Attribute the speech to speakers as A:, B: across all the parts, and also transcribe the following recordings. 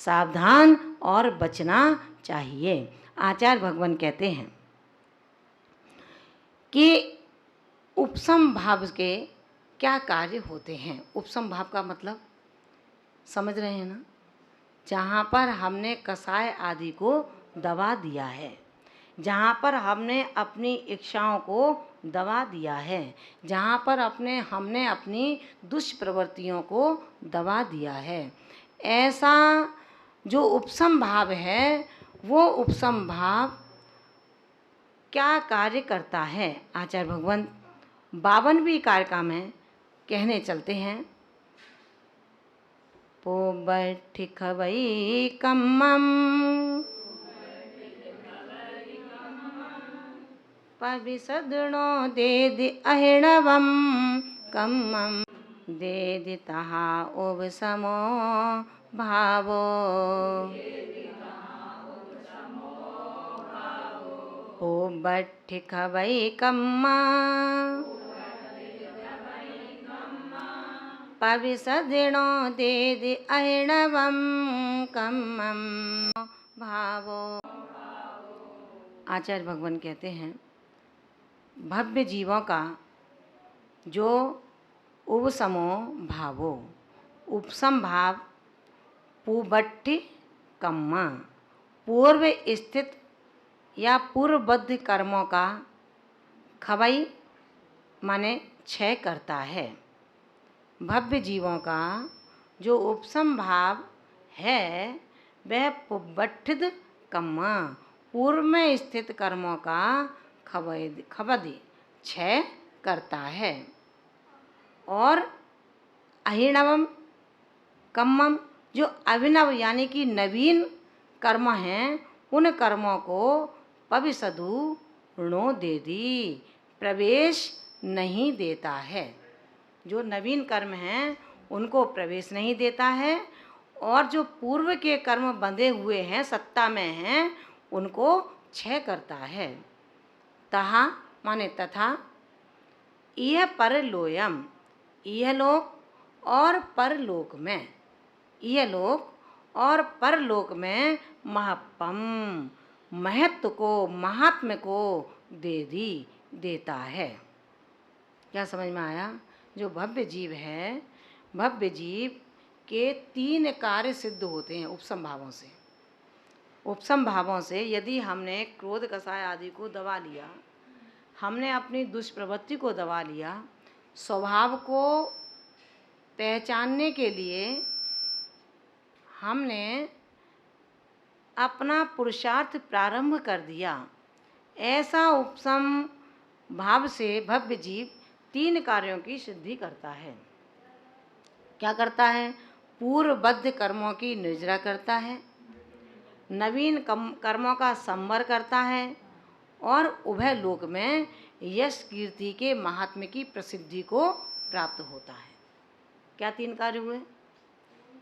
A: सावधान और बचना चाहिए। आचार्य भगवान कहते हैं कि उपसम भाव के क्या कार्य होते हैं। उपसम भाव का मतलब समझ रहे हैं ना? जहाँ पर हमने कषाय आदि को दबा दिया है, जहाँ पर हमने अपनी इच्छाओं को दबा दिया है, जहाँ पर हमने अपनी दुष्प्रवृत्तियों को दबा दिया है, ऐसा जो उपसम भाव है, वो उपसम भाव क्या कार्य करता है? आचार्य भगवान 52वीं कारिका में कहने चलते हैं। पोबठिखवै कम्मं पविसदृणो देदि अहिणवं कम्मं देदि तहा उपसमो भावो। पोबठिखवै कम्मं पविसदृणो देदि अहिणवं कम्मं भावो। आचार्य भगवान कहते हैं, भव्य जीवों का जो उपसमो भावो, उपसम भाव पुबट्ठि कम्मा, पूर्व स्थित या पूर्वबद्ध कर्मों का खवई माने क्षय करता है। भव्य जीवों का जो उपसम भाव है वह पुबट्ठिद कम्मा, पूर्व में स्थित कर्मों का खवदि क्षय करता है। और अहिणवम कम्मम, जो अभिनव यानी कि नवीन कर्म हैं, उन कर्मों को पविसदु ऋणो देदी, प्रवेश नहीं देता है। जो नवीन कर्म हैं उनको प्रवेश नहीं देता है, और जो पूर्व के कर्म बंधे हुए हैं, सत्ता में हैं, उनको क्षय करता है। तहा माने तथा, यह परलोयम, यह लोक और परलोक में, यह लोक और परलोक में महत्तम, महत्व को, महात्म्य को देता है। क्या समझ में आया? जो भव्य जीव है, भव्य जीव के 3 कार्य सिद्ध होते हैं उपसम भावों से। उपसम भावों से यदि हमने क्रोध कषाय आदि को दबा लिया, हमने अपनी दुष्प्रवृत्ति को दबा लिया, स्वभाव को पहचानने के लिए हमने अपना पुरुषार्थ प्रारंभ कर दिया, ऐसा उपसम भाव से भव्य जीव 3 कार्यों की सिद्धि करता है। क्या करता है? पूर्वबद्ध कर्मों की निर्जरा करता है, नवीन कर्मों का संवर करता है, और उभय लोक में यश कीर्ति के महात्म्य की प्रसिद्धि को प्राप्त होता है। क्या 3 कार्य हुए?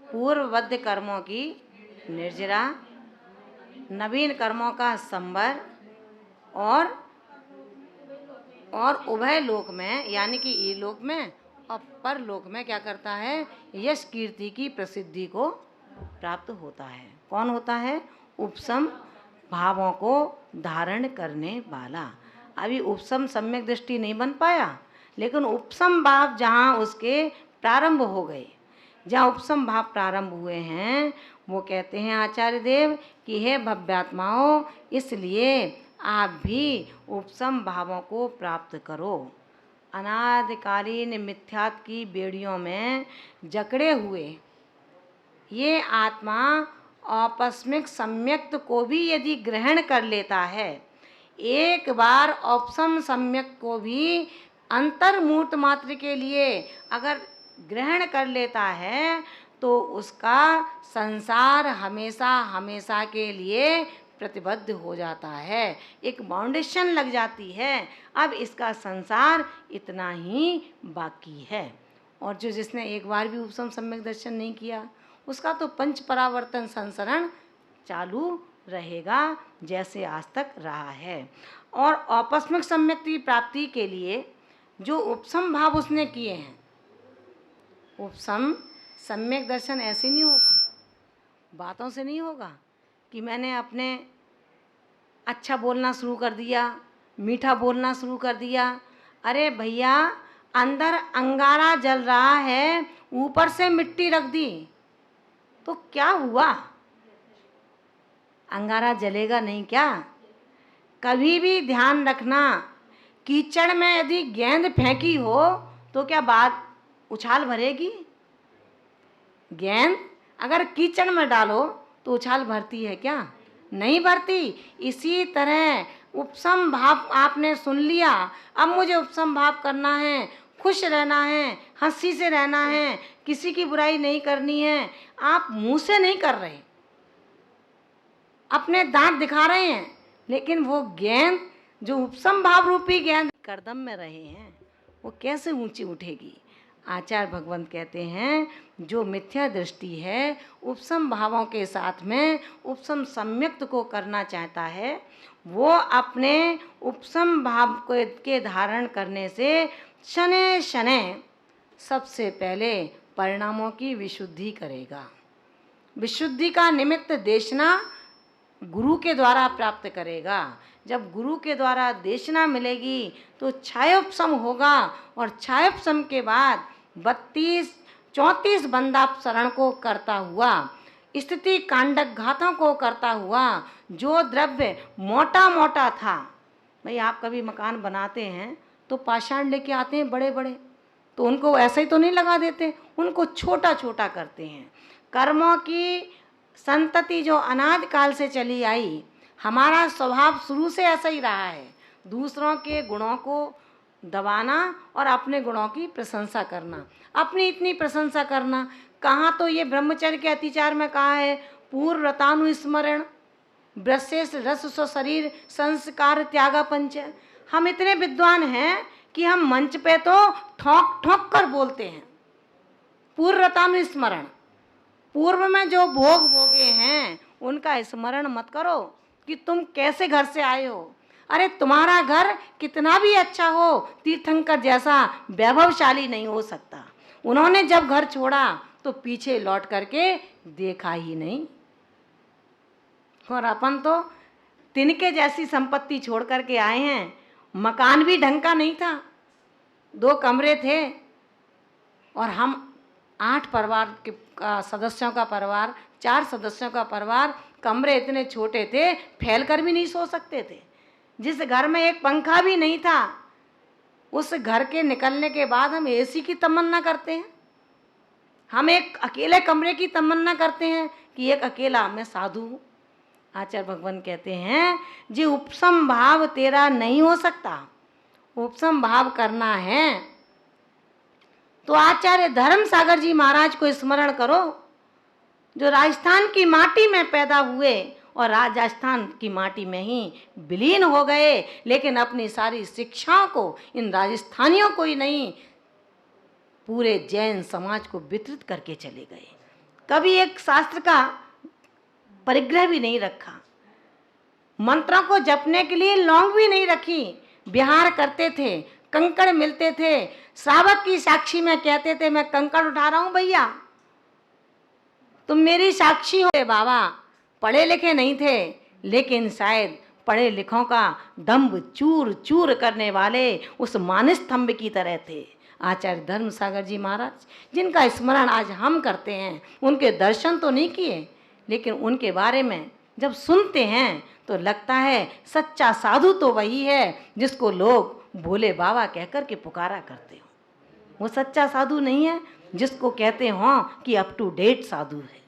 A: पूर्वबद्ध कर्मों की निर्जरा, नवीन कर्मों का संवर, और उभय लोक में यानी कि ये लोक में और परलोक में क्या करता है? यश कीर्ति की प्रसिद्धि को प्राप्त होता है। कौन होता है? उपसम भावों को धारण करने वाला। अभी उपसम सम्यक दृष्टि नहीं बन पाया, लेकिन उपसम भाव जहाँ उसके प्रारंभ हो गए, जहाँ उपसम भाव प्रारंभ हुए हैं, वो कहते हैं आचार्य देव कि हे भव्यात्माओं, इसलिए आप भी उपसम भावों को प्राप्त करो। अनादिकालीन मिथ्यात्व की बेड़ियों में जकड़े हुए ये आत्मा औपस्मिक सम्यक्त को भी यदि ग्रहण कर लेता है, एक बार औपसम सम्यक को भी अंतर्मूर्त मात्र के लिए अगर ग्रहण कर लेता है, तो उसका संसार हमेशा हमेशा के लिए प्रतिबद्ध हो जाता है, एक बाउंडेशन लग जाती है। अब इसका संसार इतना ही बाकी है। और जिसने एक बार भी उपसम सम्यक दर्शन नहीं किया, उसका तो पंच परावर्तन संसरण चालू रहेगा जैसे आज तक रहा है। और औपस्मिक सम्यक की प्राप्ति के लिए जो उपसम भाव उसने किए हैं, उपसम सम्यक दर्शन ऐसे नहीं होगा। बातों से नहीं होगा कि मैंने अपने अच्छा बोलना शुरू कर दिया, मीठा बोलना शुरू कर दिया। अरे भैया, अंदर अंगारा जल रहा है, ऊपर से मिट्टी रख दी तो क्या हुआ? अंगारा जलेगा नहीं क्या? कभी भी ध्यान रखना, कीचड़ में यदि गेंद फेंकी हो तो क्या बात उछाल भरेगी? गेंद अगर कीचड़ में डालो तो उछाल भरती है क्या? नहीं भरती। इसी तरह उपसम भाव आपने सुन लिया, अब मुझे उपसम भाव करना है, खुश रहना है, हंसी से रहना है, किसी की बुराई नहीं करनी है। आप मुंह से नहीं कर रहे, अपने दांत दिखा रहे हैं, लेकिन वो गेंद जो उपसम भाव रूपी गेंद करदम में रहे हैं, वो कैसे ऊंची उठेगी? आचार्य भगवंत कहते हैं, जो मिथ्या दृष्टि है उपसम भावों के साथ में उपसम सम्यक्त को करना चाहता है, वो अपने उपसम भाव के धारण करने से शनै शनै सबसे पहले परिणामों की विशुद्धि करेगा। विशुद्धि का निमित्त देशना गुरु के द्वारा प्राप्त करेगा। जब गुरु के द्वारा देशना मिलेगी तो छायोपशम होगा, और छायोपशम के बाद 32-34 बंदापसरण को करता हुआ, स्थिति कांडक घातों को करता हुआ, जो द्रव्य मोटा मोटा था, भाई आप कभी मकान बनाते हैं तो पाषाण लेके आते हैं बड़े बड़े, तो उनको ऐसे ही तो नहीं लगा देते, उनको छोटा छोटा करते हैं। कर्मों की संतति जो अनादि काल से चली आई, हमारा स्वभाव शुरू से ऐसा ही रहा है, दूसरों के गुणों को दबाना और अपने गुणों की प्रशंसा करना, अपनी इतनी प्रशंसा करना। कहाँ तो ये ब्रह्मचर्य के अतिचार में कहा है, पूर्व रतानुस्मरण ब्रशेष रस स्व शरीर संस्कार त्यागा पंच। हम इतने विद्वान हैं कि हम मंच पे तो ठोक ठोक कर बोलते हैं पूर्व रतानुस्मरण, पूर्व में जो भोग भोगे हैं उनका स्मरण मत करो कि तुम कैसे घर से आए हो। अरे तुम्हारा घर कितना भी अच्छा हो, तीर्थंकर जैसा वैभवशाली नहीं हो सकता। उन्होंने जब घर छोड़ा तो पीछे लौट करके देखा ही नहीं, और अपन तो तिनके जैसी संपत्ति छोड़ करके आए हैं। मकान भी ढंग का नहीं था, 2 कमरे थे, और हम 8 परिवार के सदस्यों का परिवार, 4 सदस्यों का परिवार, कमरे इतने छोटे थे, फैल कर भी नहीं सो सकते थे। जिस घर में एक पंखा भी नहीं था, उस घर के निकलने के बाद हम एसी की तमन्ना करते हैं, हम एक अकेले कमरे की तमन्ना करते हैं कि एक अकेला मैं साधु हूँ। आचार्य भगवान कहते हैं, जी उपसम भाव तेरा नहीं हो सकता, उपसम भाव करना है तो आचार्य धर्म सागर जी महाराज को स्मरण करो, जो राजस्थान की माटी में पैदा हुए और राजस्थान की माटी में ही विलीन हो गए, लेकिन अपनी सारी शिक्षाओं को इन राजस्थानियों को ही नहीं, पूरे जैन समाज को वितरित करके चले गए। कभी एक शास्त्र का परिग्रह भी नहीं रखा, मंत्रों को जपने के लिए लौंग भी नहीं रखी, विहार करते थे, कंकड़ मिलते थे, श्रावक की साक्षी में कहते थे मैं कंकड़ उठा रहा हूं भैया, तुम मेरी साक्षी हो। बाबा पढ़े लिखे नहीं थे, लेकिन शायद पढ़े लिखों का दंभ चूर चूर करने वाले उस मानस स्तंभ की तरह थे आचार्य धर्म सागर जी महाराज, जिनका स्मरण आज हम करते हैं। उनके दर्शन तो नहीं किए, लेकिन उनके बारे में जब सुनते हैं तो लगता है सच्चा साधु तो वही है जिसको लोग भोले बाबा कहकर के पुकारा करते हो। वो सच्चा साधु नहीं है जिसको कहते हो कि अप टू डेट साधु है।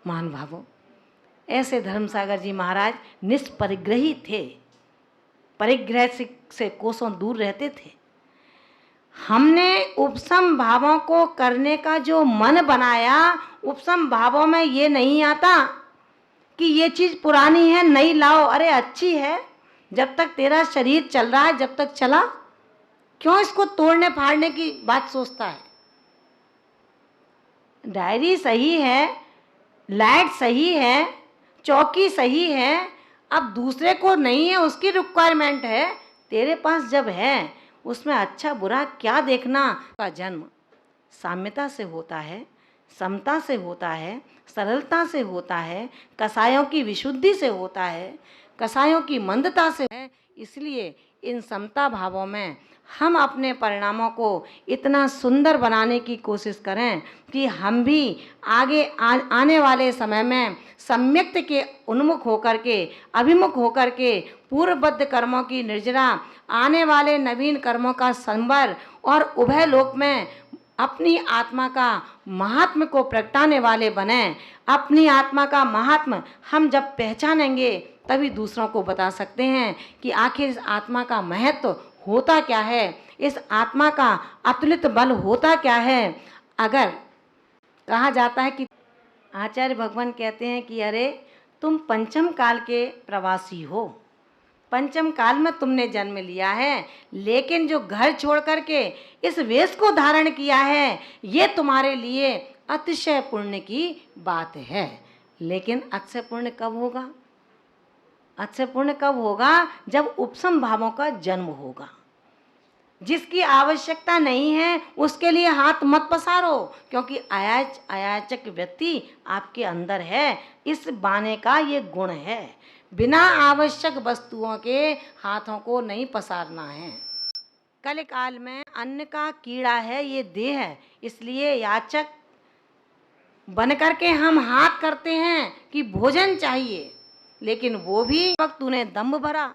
A: महान भावों, ऐसे धर्मसागर जी महाराज निष्परिग्रही थे, परिग्रह से कोसों दूर रहते थे। हमने उपसम भावों को करने का जो मन बनाया, उपसम भावों में ये नहीं आता कि ये चीज़ पुरानी है नई लाओ, अरे अच्छी है, जब तक तेरा शरीर चल रहा है, जब तक चला, क्यों इसको तोड़ने फाड़ने की बात सोचता है। डायरी सही है, लाइट सही है, चौकी सही है, अब दूसरे को नहीं है, उसकी रिक्वायरमेंट है, तेरे पास जब है उसमें अच्छा बुरा क्या देखना। का जन्म साम्यता से होता है, समता से होता है, सरलता से होता है, कसायों की विशुद्धि से होता है, कसायों की मंदता से है। इसलिए इन समता भावों में हम अपने परिणामों को इतना सुंदर बनाने की कोशिश करें कि हम भी आगे आने वाले समय में सम्यक्त के उन्मुख होकर के, अभिमुख होकर के, पूर्वबद्ध कर्मों की निर्जरा, आने वाले नवीन कर्मों का संवर और उभय लोक में अपनी आत्मा का महात्म को प्रगटाने वाले बने। अपनी आत्मा का महात्म हम जब पहचानेंगे तभी दूसरों को बता सकते हैं कि आखिर इस आत्मा का महत्व होता क्या है, इस आत्मा का अतुलित बल होता क्या है। अगर कहा जाता है कि आचार्य भगवान कहते हैं कि अरे तुम पंचम काल के प्रवासी हो, पंचम काल में तुमने जन्म लिया है, लेकिन जो घर छोड़ करके इस वेश को धारण किया है ये तुम्हारे लिए अतिशय पुण्य की बात है। लेकिन अक्षय पुण्य कब होगा? अक्षय पुण्य कब होगा? जब उपसम भावों का जन्म होगा। जिसकी आवश्यकता नहीं है उसके लिए हाथ मत पसारो, क्योंकि अयाचक व्यक्ति आपके अंदर है। इस बाने का ये गुण है, बिना आवश्यक वस्तुओं के हाथों को नहीं पसारना है। कल काल में अन्न का कीड़ा है ये देह है, इसलिए याचक बन करके हम हाथ करते हैं कि भोजन चाहिए, लेकिन वो भी वक्त तूने दम्भ भरा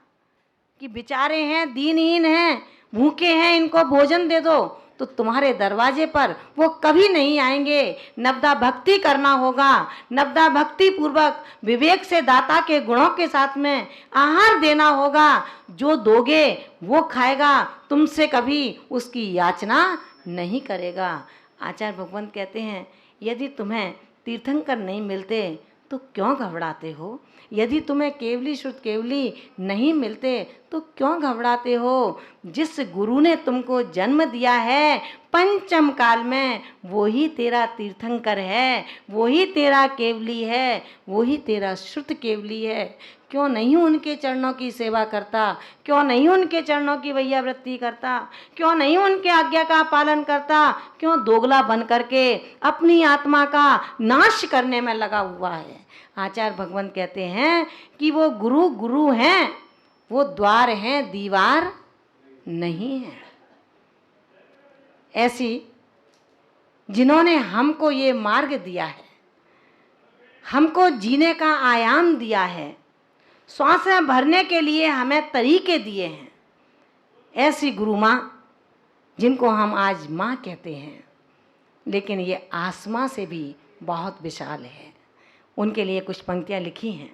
A: कि बेचारे हैं, दीनहीन हैं, भूखे हैं, इनको भोजन दे दो, तो तुम्हारे दरवाजे पर वो कभी नहीं आएंगे। नवदा भक्ति करना होगा, नवदा भक्ति पूर्वक विवेक से दाता के गुणों के साथ में आहार देना होगा। जो दोगे वो खाएगा, तुमसे कभी उसकी याचना नहीं करेगा। आचार्य भगवान कहते हैं यदि तुम्हें तीर्थंकर नहीं मिलते तो क्यों घबराते हो? यदि तुम्हें केवली शुद्ध केवली नहीं मिलते तो क्यों घबराते हो? जिस गुरु ने तुमको जन्म दिया है पंचम काल में, वही तेरा तीर्थंकर है, वही तेरा केवली है, वही तेरा शुद्ध केवली है। क्यों नहीं उनके चरणों की सेवा करता? क्यों नहीं उनके चरणों की वैयावृत्ति करता? क्यों नहीं उनके आज्ञा का पालन करता? क्यों दोगला बन करके अपनी आत्मा का नाश करने में लगा हुआ है? आचार्य भगवान कहते हैं कि वो गुरु गुरु हैं, वो द्वार हैं, दीवार नहीं है। ऐसी जिन्होंने हमको ये मार्ग दिया है, हमको जीने का आयाम दिया है, श्वासें भरने के लिए हमें तरीके दिए हैं, ऐसी गुरु माँ जिनको हम आज माँ कहते हैं, लेकिन ये आसमां से भी बहुत विशाल है। उनके लिए कुछ पंक्तियाँ लिखी हैं,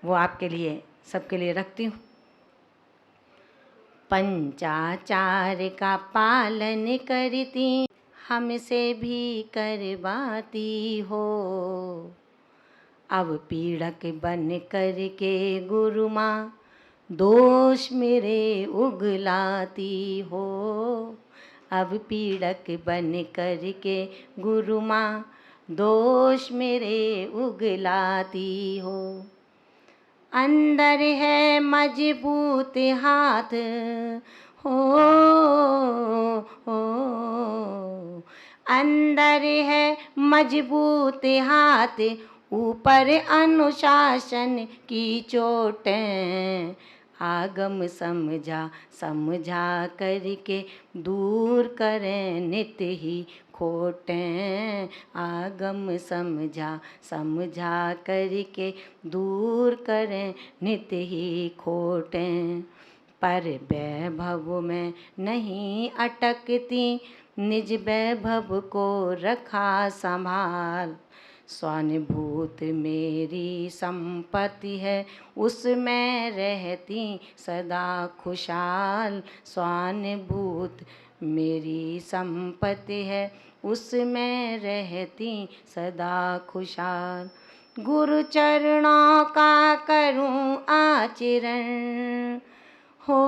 A: वो आपके लिए सबके लिए रखती हूँ। पंचाचार का पालन करती हमसे भी करवाती हो, अब पीड़क बन कर के गुरु माँ दोष मेरे उगलाती हो। अब पीड़क बन कर के गुरु माँ दोष मेरे उगलाती हो। अंदर है मजबूत हाथ हो, अंदर है मजबूत हाथ, ऊपर अनुशासन की चोटें, आगम समझा समझा करके दूर करें नित ही खोटें, आगम समझा समझा करके दूर करें नित ही खोटें। पर वैभव में नहीं अटकती, निज वैभव को रखा संभाल, स्वानुभूत मेरी संपत्ति है, उसमें रहती सदा खुशहाल। स्वानुभूत मेरी संपत्ति है, उसमें रहती सदा खुशहाल। गुरु चरणों का करूं आचरण हो,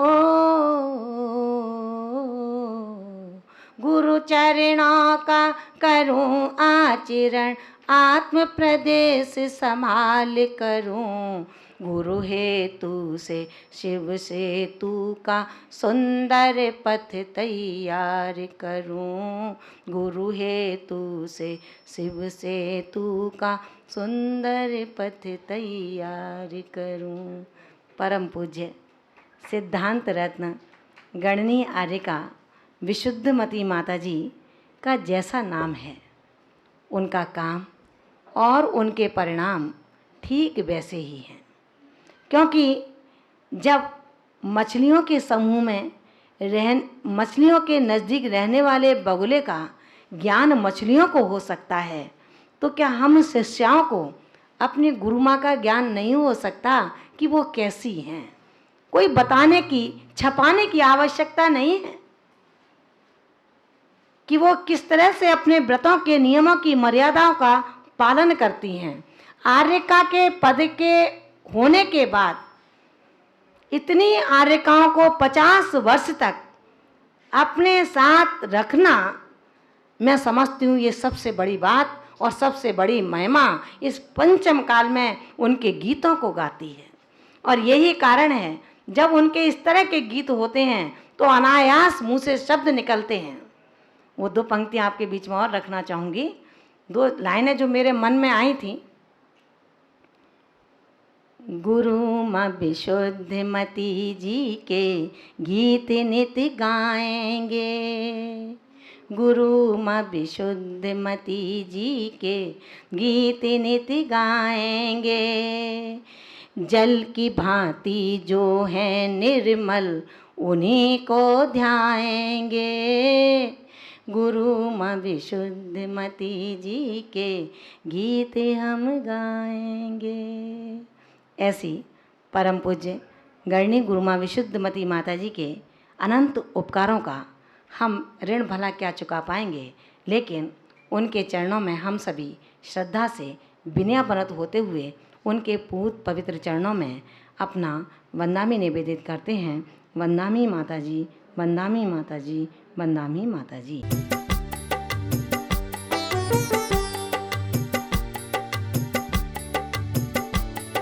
A: गुरु चरणों का करूं आचरण, आत्म प्रदेश संभाल करूं, गुरु हेतु से शिव सेतु का सुंदर पथ तैयार करूं। गुरु हेतु से शिव सेतु का सुंदर पथ तैयार करूं। परम पूज्य सिद्धांत रत्न गणनी आर्य का विशुद्धमती माता जी का जैसा नाम है, उनका काम और उनके परिणाम ठीक वैसे ही हैं। क्योंकि जब मछलियों के समूह में मछलियों के नज़दीक रहने वाले बगुले का ज्ञान मछलियों को हो सकता है, तो क्या हम शिष्याओं को अपनी गुरु माँ का ज्ञान नहीं हो सकता कि वो कैसी हैं? कोई बताने की, छपाने की आवश्यकता नहीं है कि वो किस तरह से अपने व्रतों के नियमों की मर्यादाओं का पालन करती हैं। आर्यिका के पद के होने के बाद इतनी आर्यिकाओं को 50 वर्ष तक अपने साथ रखना, मैं समझती हूँ ये सबसे बड़ी बात और सबसे बड़ी महिमा इस पंचम काल में उनके गीतों को गाती है। और यही कारण है जब उनके इस तरह के गीत होते हैं तो अनायास मुँह से शब्द निकलते हैं। वो 2 पंक्तियाँ आपके बीच में और रखना चाहूँगी, 2 लाइनें जो मेरे मन में आई थी। गुरु माँ विशुद्धमती जी के गीत नित गाएंगे। गुरु माँ विशुद्धमती जी के गीत नित गाएंगे। जल की भांति जो है निर्मल उन्हीं को ध्याएंगे। गुरु माँ विशुद्धमती जी के गीत हम गाएंगे। ऐसी परम पूज्य गणनी गुरु माँ विशुद्धमती माता जी के अनंत उपकारों का हम ऋण भला क्या चुका पाएंगे, लेकिन उनके चरणों में हम सभी श्रद्धा से विनयवनत होते हुए उनके पूत पवित्र चरणों में अपना वंदामी निवेदित करते हैं। वंदामी माता जी, वंदामी माता जी, वंदामी माता जी।